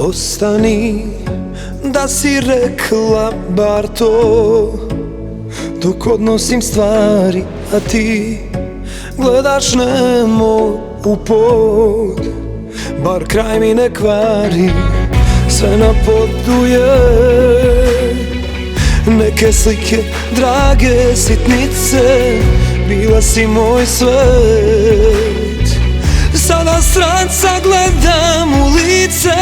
Ostani, da si rekla bar to, dok odnosim stvari, a ti gledaš nemo u pod. Bar kraj mi ne kvari, sve na podu je. Neke slike, drage sitnice, bila si moj svet. Sada stranca gledam u lice,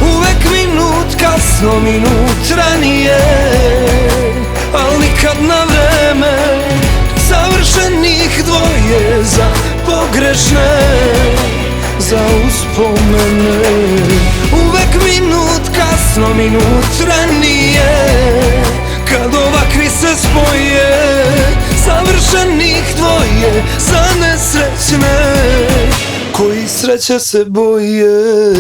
uvek minut kasno, minut ranije, al nikad na vreme. Savršenih dvoje za pogrešne, za uspomene. Uvek minut kasno, minut ranije, kad ovakvi se spoje. Savršenih dvoje za nesrećne, koji sreće se boje.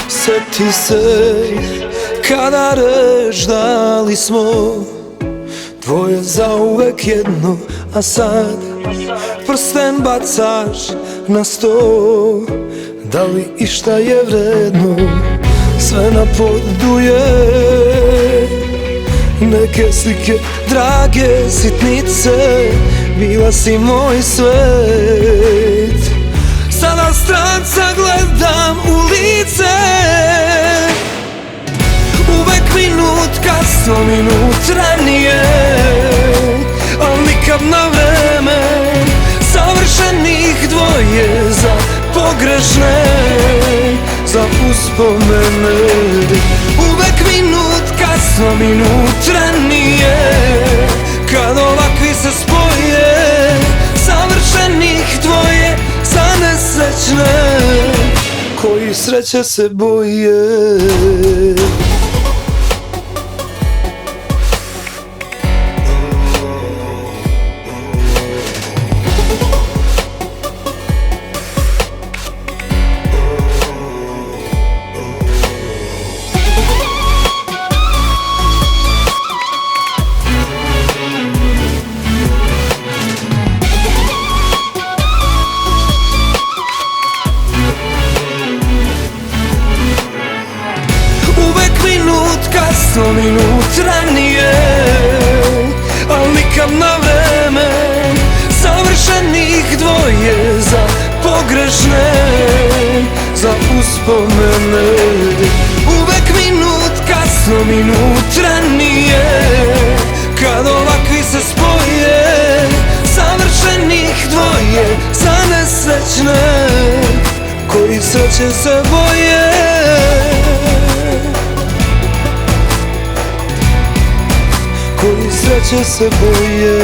Sjeti se kada reždali smo, dvoje zauvek jedno, a sad prsten bacaš na sto. Da li išta je vredno, sve na podu je. Neke slike, drage sitnice, bila si moj svet. Sada stranca gledam u lice, uvek minut kasno, minut ranije, al nikad na vreme. Savršenih dvoje za pogrešne, za uspomene. Uvek minut kasno, minut ranije, kad ovakvi se spoje. Savršenih dvoje za nesrećne, koji sreće se boje. Kasno, minut ranije, al nikad na vreme. Savršenih dvoje za pogrešne, za uspomene. Uvek minut kasno, minut ranije, kad ovakvi se spoje. Savršenih dvoje za nesrećne, koji sreće se boje. Koji sreće se boje.